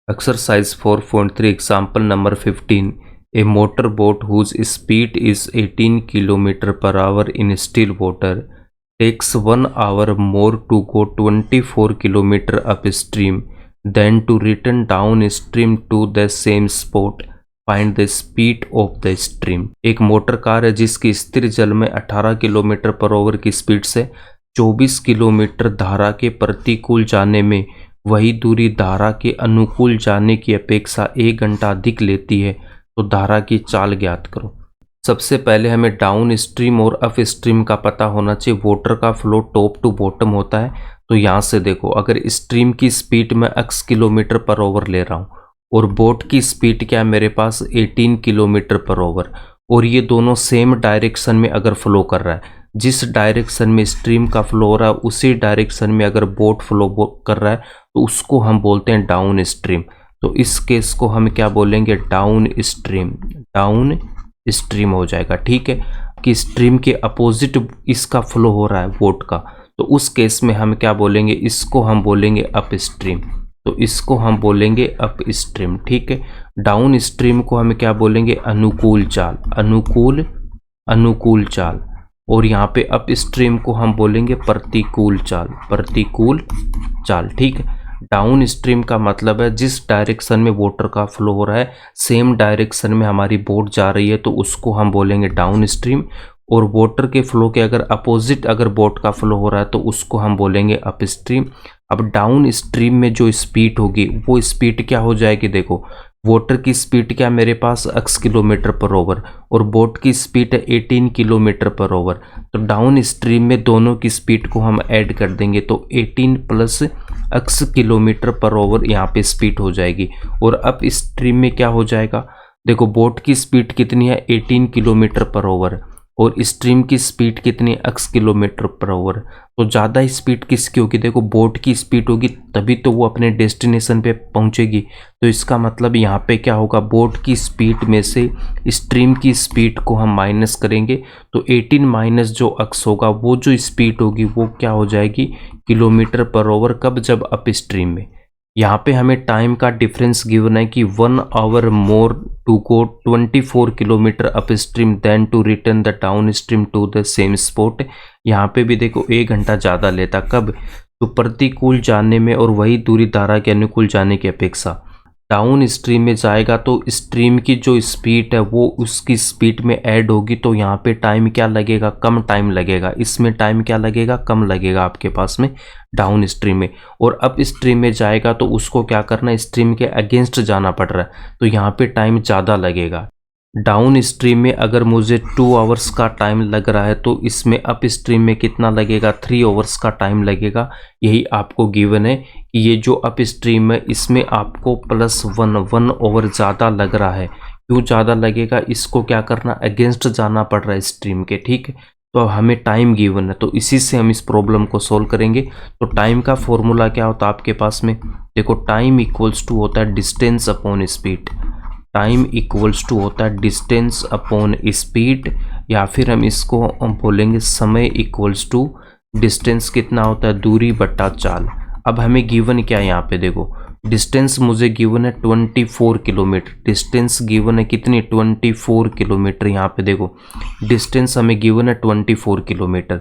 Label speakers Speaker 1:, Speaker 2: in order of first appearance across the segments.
Speaker 1: Exercise 4.3 example number 15. A motorboat whose speed is 18 km per hour in still water takes 1 hour more to go 24 km upstream than to return downstream to the same spot. Find the speed of the stream. एक motor car है जिसकी स्थिर जल में 18 kilometre पर over की speed से 24 kilometre धारा के प्रतिकूल जाने में वही दूरी धारा के अनुकूल जाने की अपेक्षा 1 घंटा अधिक लेती है, तो धारा की चाल ज्ञात करो। सबसे पहले हमें डाउन स्ट्रीम और अप स्ट्रीम का पता होना चाहिए। वाटर का फ्लो टॉप टू बॉटम होता है, तो यहाँ से देखो, अगर स्ट्रीम की स्पीड मैं x किलोमीटर पर ओवर ले रहा हूँ और बोट की स्पीड क्या है मेरे पास 18 किलोमीटर पर ओवर, और ये दोनों सेम डायरेक्शन में अगर फ्लो कर रहा है, जिस डायरेक्शन में स्ट्रीम का फ्लो हो रहा है उसी डायरेक्शन में अगर बोट फ्लो कर रहा है तो उसको हम बोलते हैं डाउन स्ट्रीम। तो इस केस को हम क्या बोलेंगे, डाउन स्ट्रीम। डाउन स्ट्रीम हो जाएगा, ठीक है, कि स्ट्रीम के अपोजिट इसका फ्लो हो रहा है बोट का, तो उस केस में हम क्या बोलेंगे, इसको हम बोलेंगे अप स्ट्रीम। तो इसको हम बोलेंगे अप स्ट्रीम, ठीक है। डाउन स्ट्रीम को हम क्या बोलेंगे, अनुकूल चाल। अनुकूल चाल। और यहाँ पे अप स्ट्रीम को हम बोलेंगे प्रतिकूल चाल। प्रतिकूल चाल, ठीक है। डाउन स्ट्रीम का मतलब है जिस डायरेक्शन में वाटर का फ्लो हो रहा है सेम डायरेक्शन में हमारी बोट जा रही है, तो उसको हम बोलेंगे डाउन स्ट्रीम। और वाटर के फ्लो के अगर अपोजिट अगर बोट का फ्लो हो रहा है तो उसको हम बोलेंगे अप स्ट्रीम। अब डाउन स्ट्रीम में जो स्पीड होगी वो स्पीड क्या हो जाएगी, देखो, वाटर की स्पीड क्या मेरे पास x किलोमीटर पर ओवर और बोट की स्पीड है 18 किलोमीटर पर ओवर, तो डाउन स्ट्रीम में दोनों की स्पीड को हम ऐड कर देंगे तो 18 प्लस x किलोमीटर पर ओवर यहाँ पे स्पीड हो जाएगी। और अप स्ट्रीम में क्या हो जाएगा, देखो, बोट की स्पीड कितनी है 18 किलोमीटर पर ओवर और स्ट्रीम की स्पीड कितनी है x किलोमीटर पर ओवर, तो ज़्यादा स्पीड किसकी होगी, देखो, बोट की स्पीड होगी तभी तो वो अपने डेस्टिनेशन पे पहुंचेगी। तो इसका मतलब यहाँ पे क्या होगा, बोट की स्पीड में से स्ट्रीम की स्पीड को हम माइनस करेंगे तो 18 माइनस जो x होगा वो जो स्पीड होगी वो क्या हो जाएगी, किलोमीटर पर ओवर। कब, जब अप स्ट्रीम में। यहाँ पे हमें टाइम का डिफरेंस गिवन है कि 1 hour more to go 24 kilometre up stream then to return the down stream to the same spot. यहाँ पे भी देखो 1 घंटा ज़्यादा लेता, कब, तो प्रतिकूल जाने में और वही दूरी धारा के अनुकूल जाने की अपेक्षा। डाउन स्ट्रीम में जाएगा तो स्ट्रीम की जो स्पीड है वो उसकी स्पीड में ऐड होगी, तो यहाँ पे टाइम क्या लगेगा, कम टाइम लगेगा। इसमें टाइम क्या लगेगा, कम लगेगा आपके पास में डाउन स्ट्रीम में। और अप स्ट्रीम में जाएगा तो उसको क्या करना है, स्ट्रीम के अगेंस्ट जाना पड़ रहा है, तो यहाँ पे टाइम ज़्यादा लगेगा। डाउन स्ट्रीम में अगर मुझे 2 आवर्स का टाइम लग रहा है तो इसमें अप स्ट्रीम में कितना लगेगा, 3 आवर्स का टाइम लगेगा। यही आपको गिवन है कि ये जो अप स्ट्रीम है इसमें आपको +1 आवर ज़्यादा लग रहा है। क्यों ज़्यादा लगेगा, इसको क्या करना, अगेंस्ट जाना पड़ रहा है स्ट्रीम के, ठीक है। तो अब हमें टाइम गिवन है तो इसी से हम इस प्रॉब्लम को सोल्व करेंगे। तो टाइम का फॉर्मूला क्या होता है आपके पास में, देखो, टाइम इक्वल्स टू होता है distance upon speed. Time equals to होता है डिस्टेंस अपॉन स्पीड, या फिर हम इसको बोलेंगे समय इक्वल्स टू डिस्टेंस कितना होता है, दूरी बट्टा चाल। अब हमें गिवन क्या है, यहाँ पे देखो, डिस्टेंस मुझे गिवन है 24 किलोमीटर। डिस्टेंस गिवन है कितनी, 24 किलोमीटर। यहाँ पे देखो डिस्टेंस हमें गिवन है 24 किलोमीटर।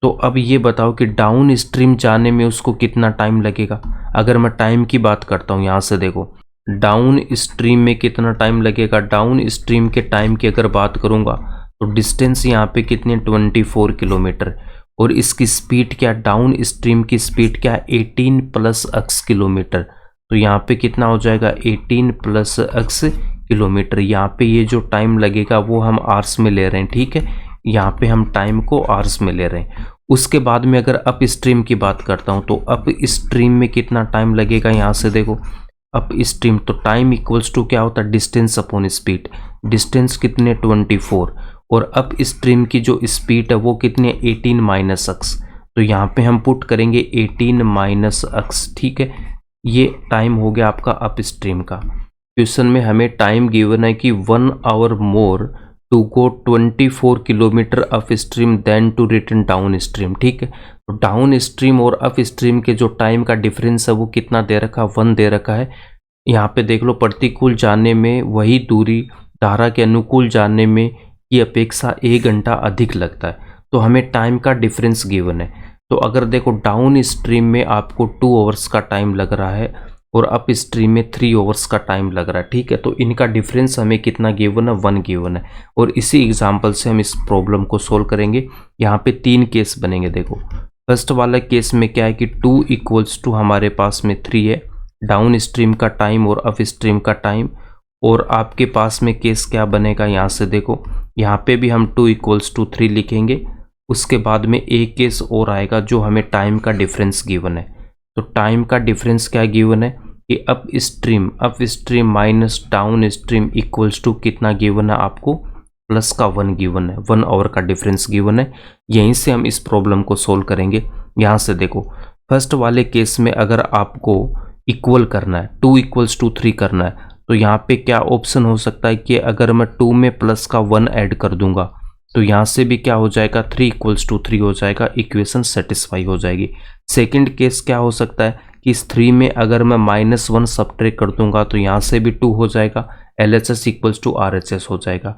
Speaker 1: तो अब ये बताओ कि डाउन स्ट्रीम जाने में उसको कितना टाइम लगेगा। अगर मैं टाइम की बात करता हूँ, यहाँ से देखो, डाउन स्ट्रीम में कितना टाइम लगेगा, डाउन स्ट्रीम के टाइम की अगर बात करूँगा तो डिस्टेंस यहाँ पे कितनी है, 24 किलोमीटर। और इसकी स्पीड क्या, डाउन स्ट्रीम की स्पीड क्या है, 18 प्लस x किलोमीटर। तो यहाँ पे कितना हो जाएगा, 18 प्लस x किलोमीटर। यहाँ पे ये जो टाइम लगेगा वो हम आवर्स में ले रहे हैं, ठीक है। यहाँ पे हम टाइम को आवर्स में ले रहे हैं। उसके बाद में अगर अप स्ट्रीम की बात करता हूँ तो अप स्ट्रीम में कितना टाइम लगेगा, यहाँ से देखो, अप स्ट्रीम तो टाइम इक्वल्स टू क्या होता है, डिस्टेंस अपॉन स्पीड। डिस्टेंस कितने, 24, और अप स्ट्रीम की जो स्पीड है वो कितनी है, 18 माइनस x। तो यहाँ पे हम पुट करेंगे 18 माइनस x, ठीक है। ये टाइम हो गया आपका अप स्ट्रीम का। क्वेश्चन में हमें टाइम गिवन है कि 1 hour more to go 24 kilometre up stream then to return down stream, ठीक है। तो डाउन स्ट्रीम और अप स्ट्रीम के जो टाइम का डिफरेंस है वो कितना दे रखा है, 1 दे रखा है। यहाँ पे देख लो, प्रतिकूल जाने में वही दूरी धारा के अनुकूल जाने में की अपेक्षा 1 घंटा अधिक लगता है। तो हमें टाइम का डिफरेंस गिवन है। तो अगर देखो डाउन स्ट्रीम में आपको 2 आवर्स का टाइम लग रहा है और अप स्ट्रीम में 3 आवर्स का टाइम लग रहा है, ठीक है। तो इनका डिफरेंस हमें कितना गिवन है, 1 गिवन है। और इसी एग्जांपल से हम इस प्रॉब्लम को सोल्व करेंगे। यहाँ पे 3 केस बनेंगे। देखो फर्स्ट वाला केस में क्या है कि 2 इक्वल्स टू हमारे पास में 3 है, डाउन स्ट्रीम का टाइम और अप स्ट्रीम का टाइम। और आपके पास में केस क्या बनेगा, यहाँ से देखो, यहाँ पे भी हम 2 इक्वल्स टू 3 लिखेंगे। उसके बाद में एक केस और आएगा जो हमें टाइम का डिफरेंस गिवन है। तो टाइम का डिफरेंस क्या गिवन है कि up stream minus down stream equals to कितना गिवन है आपको, प्लस का 1 गिवन है, 1 आवर का डिफरेंस गिवन है। यहीं से हम इस प्रॉब्लम को सोल्व करेंगे। यहाँ से देखो फर्स्ट वाले केस में अगर आपको इक्वल करना है, 2 इक्वल्स टू 3 करना है, तो यहाँ पे क्या ऑप्शन हो सकता है कि अगर मैं 2 में प्लस का 1 ऐड कर दूंगा तो यहाँ से भी क्या हो जाएगा, 3 इक्वल्स टू 3 हो जाएगा, इक्वेशन सेटिस्फाई हो जाएगी। सेकंड केस क्या हो सकता है कि इस 3 में अगर मैं -1 सब्ट्रैक्ट कर दूंगा तो यहाँ से भी 2 हो जाएगा, LHS इक्वल्स टू RHS हो जाएगा।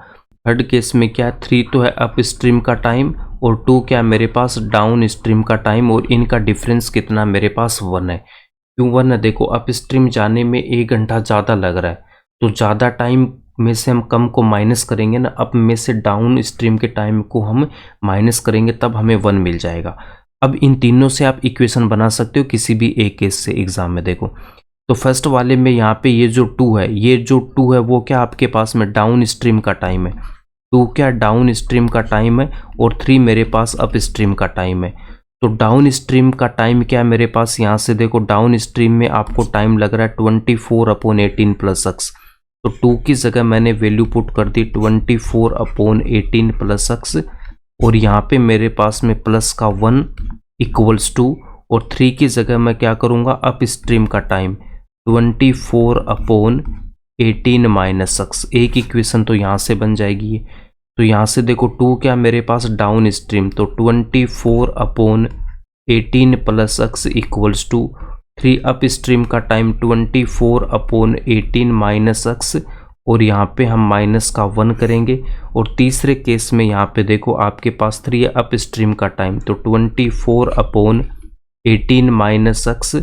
Speaker 1: थर्ड केस में क्या, 3 तो है अप स्ट्रीम का टाइम और 2 क्या मेरे पास डाउन स्ट्रीम का टाइम, और इनका डिफरेंस कितना मेरे पास 1 है। क्यों 1 है, देखो अप स्ट्रीम जाने में 1 घंटा ज़्यादा लग रहा है, तो ज़्यादा टाइम में से हम कम को माइनस करेंगे ना, अप में से डाउन स्ट्रीम के टाइम को हम माइनस करेंगे तब हमें 1 मिल जाएगा। अब इन तीनों से आप इक्वेशन बना सकते हो किसी भी एक केस से एग्जाम में। देखो तो फर्स्ट वाले में यहाँ पे ये जो 2 है वो क्या आपके पास में डाउन स्ट्रीम का टाइम है, 2 क्या डाउन स्ट्रीम का टाइम है और 3 मेरे पास अप स्ट्रीम का टाइम है। तो डाउन स्ट्रीम का टाइम क्या है मेरे पास, यहाँ से देखो डाउन स्ट्रीम में आपको टाइम लग रहा है 24/18 प्लस एक्स। तो 2 की जगह मैंने वैल्यू पुट कर दी 24/18 प्लस एक्स, और यहाँ पे मेरे पास में प्लस का 1 इक्वल्स टू, और 3 की जगह मैं क्या करूँगा, अप स्ट्रीम का टाइम 24/18 माइनस एक्स। एक इक्वेशन तो यहाँ से बन जाएगी। तो यहाँ से देखो 2 क्या मेरे पास डाउन स्ट्रीम, तो 24/18 plus X equals to 3 up stream का टाइम 24/18 माइनस एक्स, और यहाँ पे हम माइनस का 1 करेंगे। और तीसरे केस में यहाँ पे देखो आपके पास 3 है अप स्ट्रीम का टाइम, तो 24/18 माइनस एक्स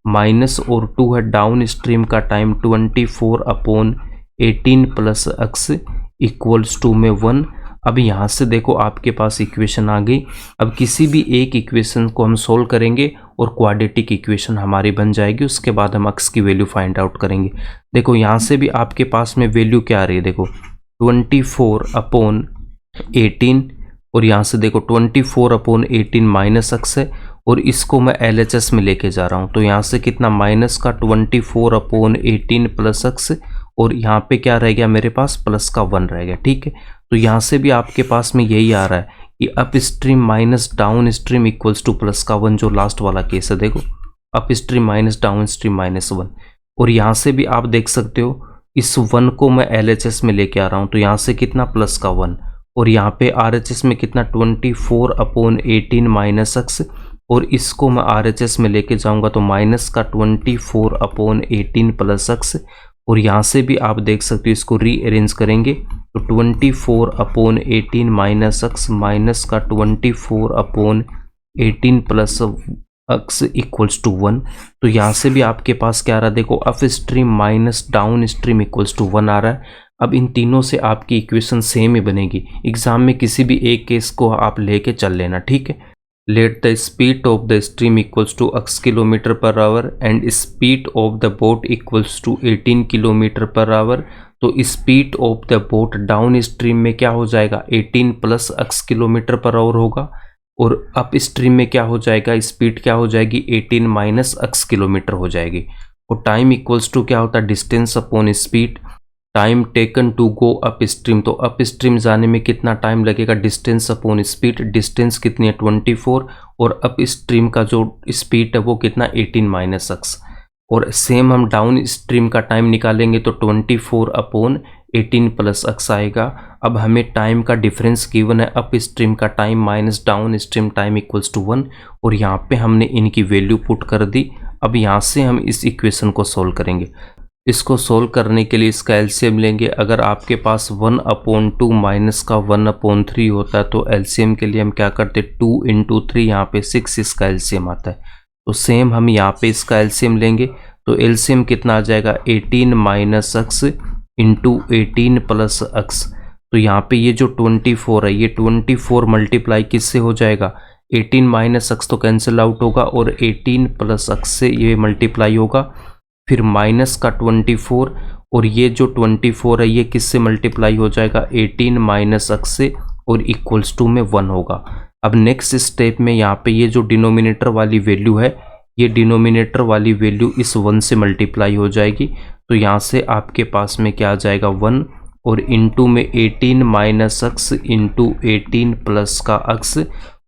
Speaker 1: माइनस, और 2 है डाउन स्ट्रीम का time 24/18 plus X equals to में 1। अब यहाँ से देखो आपके पास इक्वेशन आ गई। अब किसी भी एक इक्वेशन को हम सोल्व करेंगे और क्वाड्रेटिक इक्वेशन हमारी बन जाएगी। उसके बाद हम एक्स की वैल्यू फाइंड आउट करेंगे। देखो यहाँ से भी आपके पास में वैल्यू क्या आ रही है, देखो 24/18, और यहाँ से देखो 24/18 माइनस एक्स है, और इसको मैं LHS में लेके जा रहा हूँ। तो यहाँ से कितना माइनस का 24/18 प्लस एक्स, और यहाँ पे क्या रह गया मेरे पास, प्लस का 1 रह गया, ठीक है। तो यहाँ से भी आपके पास में यही आ रहा है कि up stream minus down stream equals two plus का 1, जो लास्ट वाला केस है। देखो up stream minus down stream minus 1, और यहाँ से भी आप देख सकते हो इस 1 को मैं LHS में लेके आ रहा हूँ, तो यहाँ से कितना प्लस का 1, और यहाँ पे RHS में कितना 24/18 माइनस एक्स, और इसको मैं RHS में लेके जाऊँगा तो माइनस का 24/18 प्लस एक्स, और यहाँ से भी आप देख सकते हो इसको रीअरेंज करेंगे तो 24/18 माइनस एक्स माइनस का 24/18 प्लस एक्स इक्वल्स टू 1। तो यहाँ से भी आपके पास क्या आ रहा है, देखो up stream minus down stream equals to 1 आ रहा है। अब इन तीनों से आपकी इक्वेशन सेम ही बनेगी। एग्जाम में किसी भी एक केस को आप लेके चल लेना, ठीक है। Let the speed of the stream equals to x kilometre per hour and speed of the boat equals to 18 kilometre per hour. तो speed of the boat down stream में क्या हो जाएगा, 18 plus x kilometre per hour होगा, और up stream में क्या हो जाएगा, स्पीड क्या हो जाएगी, 18 माइनस x किलोमीटर हो जाएगी। और टाइम इक्वल्स टू क्या होता है, distance upon speed, time taken to go up stream, तो अप स्ट्रीम जाने में कितना टाइम लगेगा, डिस्टेंस अपॉन स्पीड, डिस्टेंस कितनी है 24, और अप स्ट्रीम का जो स्पीड है वो कितना 18 माइनस एक्स। और सेम हम डाउन स्ट्रीम का टाइम निकालेंगे तो 24/18 प्लस एक्स आएगा। अब हमें टाइम का डिफरेंस गिवन है, अप स्ट्रीम का time minus down stream time equals to 1, और यहाँ पे हमने इनकी वैल्यू पुट कर दी। अब यहाँ से हम इस इक्वेशन को सोल्व करेंगे। इसको सोल्व करने के लिए इसका एलसीएम लेंगे। अगर आपके पास 1/2 माइनस का 1/3 होता है तो एलसीएम के लिए हम क्या करते, 2 इंटू 3, यहाँ पे 6 इसका एलसीएम आता है। तो सेम हम यहाँ पे इसका एलसीएम लेंगे, तो एलसीएम कितना आ जाएगा, 18 minus x into 18 plus x. तो यहाँ पे ये जो 24 है, ये 24 मल्टीप्लाई किससे हो जाएगा, 18 माइनस एक्स तो कैंसिल आउट होगा और 18 प्लस एक्स से ये मल्टीप्लाई होगा, फिर माइनस का 24 और ये जो 24 है ये किससे मल्टीप्लाई हो जाएगा, 18 माइनस एक्स से और इक्वल्स टू में 1 होगा। अब नेक्स्ट स्टेप में यहाँ पे ये जो डिनोमिनेटर वाली वैल्यू है, ये डिनोमिनेटर वाली वैल्यू इस 1 से मल्टीप्लाई हो जाएगी। तो यहाँ से आपके पास में क्या आ जाएगा, 1 और इंटू में 18 माइनस एक्स इंटू 18 प्लस का एक्स,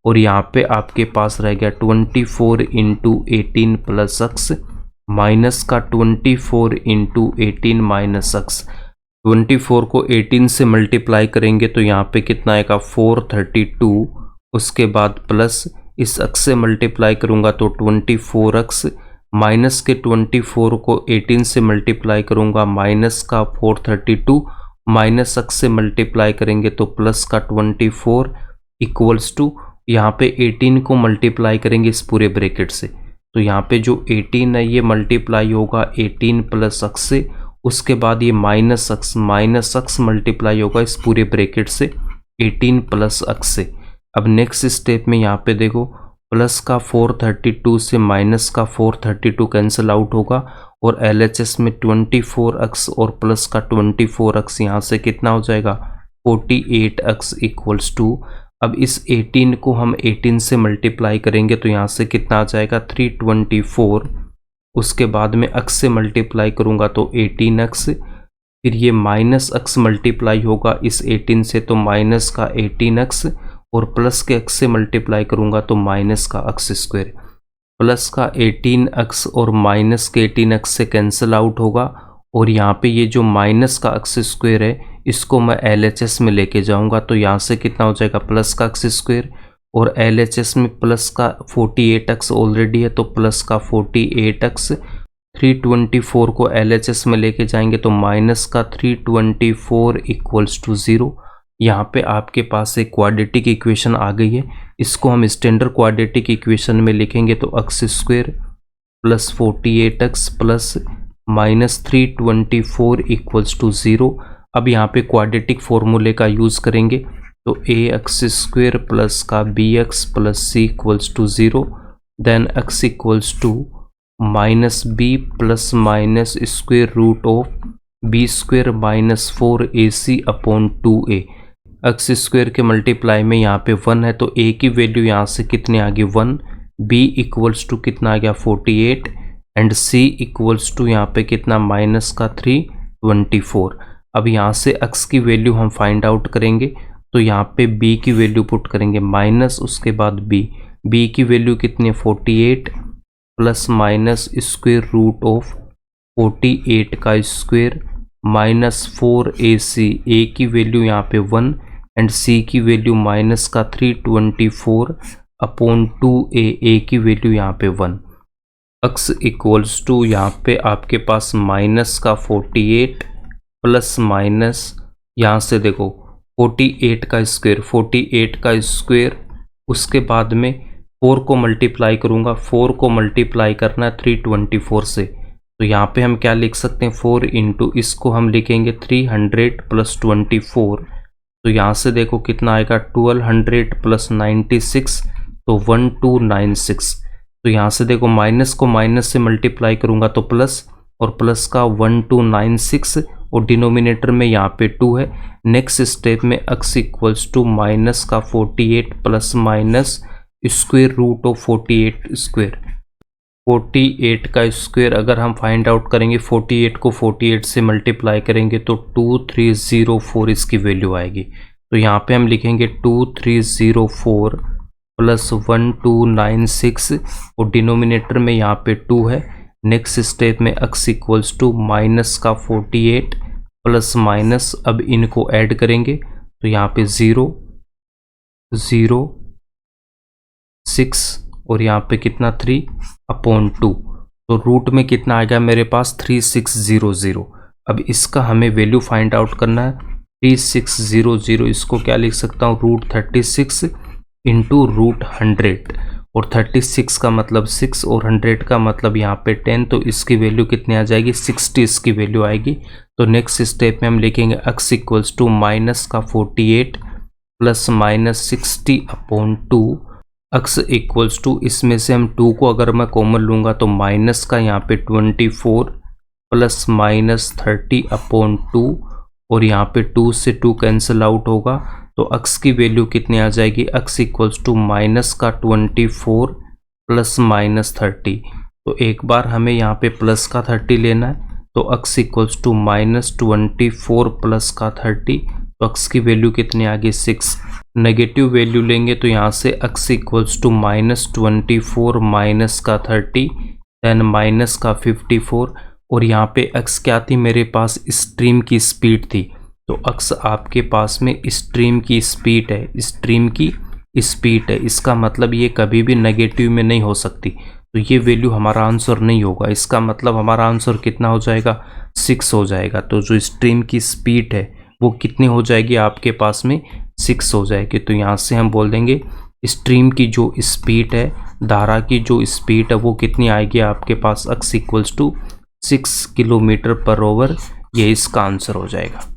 Speaker 1: और यहाँ पे आपके पास रह गया 24 इंटू 18 प्लस एक्स माइनस का 24 इंटू 18 माइनस एक्स। 24 को 18 से मल्टीप्लाई करेंगे तो यहाँ पे कितना आएगा, 432। उसके बाद प्लस इस एक्स से मल्टीप्लाई करूँगा तो 24x, माइनस के 24 को 18 से मल्टीप्लाई करूँगा माइनस का 432, माइनस एक्स से मल्टीप्लाई करेंगे तो प्लस का 24 इक्वल्स टू, यहाँ पे 18 को मल्टीप्लाई करेंगे इस पूरे ब्रैकेट से, तो यहाँ पे जो 18 है ये मल्टीप्लाई होगा 18 प्लस एक्स से, उसके बाद ये माइनस एक्स मल्टीप्लाई होगा इस पूरे ब्रैकेट से 18 प्लस एक्स से। अब नेक्स्ट स्टेप में यहाँ पे देखो, प्लस का 432 से माइनस का 432 कैंसिल आउट होगा और LHS में 24x और प्लस का 24x, यहाँ से कितना हो जाएगा, 48x इक्वल्स टू। अब इस 18 को हम 18 से मल्टीप्लाई करेंगे तो यहाँ से कितना आ जाएगा, 324। उसके बाद में x से मल्टीप्लाई करूँगा तो 18x, फिर ये माइनस x मल्टीप्लाई होगा इस 18 से तो माइनस का 18x, और प्लस के x से मल्टीप्लाई करूँगा तो माइनस का x स्क्वायर। प्लस का 18x और माइनस के 18x से कैंसिल आउट होगा, और यहाँ पे ये जो माइनस का x स्क्वायर है इसको मैं LHS में लेके जाऊँगा तो यहाँ से कितना हो जाएगा, प्लस का x स्क्वायर, और LHS में प्लस का 48x ऑलरेडी है तो प्लस का 48x। 324 को LHS में लेके जाएंगे तो माइनस का 324 इक्वल्स टू 0। यहाँ पे आपके पास एक क्वाड्रेटिक इक्वेशन आ गई है, इसको हम स्टैंडर्ड क्वाड्रेटिक इक्वेशन में लिखेंगे तो x square plus 48x plus minus 324 equals to 0। अब यहाँ पे क्वाड्रेटिक फॉर्मूले का यूज़ करेंगे तो ax स्क्वायर प्लस का bx plus c equals to 0, then x equals to minus b plus minus square root of b square minus 4ac upon 2a। X square के multiply में यहाँ पे 1 है तो a की वैल्यू यहाँ से कितने आ गई, 1, b इक्वल्स टू कितना आ गया, 48, एंड c इक्वल्स टू यहाँ पे कितना, माइनस का 324। अब यहाँ से x की वैल्यू हम फाइंड आउट करेंगे तो यहाँ पे b की वैल्यू पुट करेंगे माइनस, उसके बाद b की वैल्यू कितनी है, 48 plus minus square root of 48 का स्क्वायर माइनस 4ac, a की वैल्यू यहाँ पे 1 एंड c की वैल्यू माइनस का 324 अपॉन 2a, a की वैल्यू यहाँ पे 1। x इक्वल्स टू यहाँ पे आपके पास माइनस का 48 प्लस माइनस, यहाँ से देखो 48 का स्क्वायर, उसके बाद में 4 को मल्टीप्लाई करूँगा, 4 को मल्टीप्लाई करना है 324 से, तो यहाँ पे हम क्या लिख सकते हैं, 4 इंटू इसको हम लिखेंगे 300 प्लस 24, तो यहाँ से देखो कितना आएगा, 1200 प्लस 96 तो 1296। तो यहाँ से देखो माइनस को माइनस से मल्टीप्लाई करूँगा तो प्लस, और प्लस का 1296 और डिनोमिनेटर में यहाँ पे 2 है। नेक्स्ट स्टेप में x इक्वल्स टू माइनस का 48 plus minus square root of 48 square. 48 का स्क्वायर अगर हम फाइंड आउट करेंगे, 48 को 48 से मल्टीप्लाई करेंगे तो 2304 इसकी वैल्यू आएगी। तो यहाँ पे हम लिखेंगे 2304 प्लस 1296 और डिनोमिनेटर में यहाँ पे 2 है। नेक्स्ट स्टेप में x इक्वल्स टू माइनस का 48 प्लस माइनस, अब इनको ऐड करेंगे तो यहाँ पे 0 0 6 और यहाँ पे कितना 3 अपॉन 2, तो रूट में कितना आएगा मेरे पास 3600। अब इसका हमें वैल्यू फाइंड आउट करना है। 3600 इसको क्या लिख सकता हूँ, √36 इंटू √100, और 36 का मतलब 6 और 100 का मतलब यहाँ पे 10, तो इसकी वैल्यू कितनी आ जाएगी, 60 इसकी वैल्यू आएगी। तो नेक्स्ट स्टेप में हम लिखेंगे x इक्वल्स टू माइनस का 48 plus minus 60/2, x equals to, इसमें से हम 2 को अगर मैं कॉमन लूँगा तो माइनस का यहाँ पे 24 प्लस माइनस 30/2, और यहाँ पे 2 से 2 कैंसिल आउट होगा, तो x की वैल्यू कितनी आ जाएगी, x इक्वल्स टू माइनस का 24 प्लस माइनस 30। तो एक बार हमें यहाँ पे प्लस का 30 लेना है, तो x equals to minus 24 plus का 30, तो x की वैल्यू कितनी आ गई, 6। नेगेटिव वैल्यू लेंगे तो यहाँ से x equals to minus 24 minus का 30 देन माइनस का 54, और यहाँ पे x क्या थी मेरे पास, स्ट्रीम की स्पीड थी। तो x आपके पास में स्ट्रीम की स्पीड है, स्ट्रीम की स्पीड है, इसका मतलब ये कभी भी नेगेटिव में नहीं हो सकती, तो ये वैल्यू हमारा आंसर नहीं होगा। इसका मतलब हमारा आंसर कितना हो जाएगा, 6 हो जाएगा। तो जो स्ट्रीम की स्पीड है वो कितनी हो जाएगी आपके पास में, 6 हो जाएगी। तो यहाँ से हम बोल देंगे स्ट्रीम की जो स्पीड है, धारा की जो स्पीड है वो कितनी आएगी आपके पास, x equals to 6 kilometre per hour, ये इसका आंसर हो जाएगा।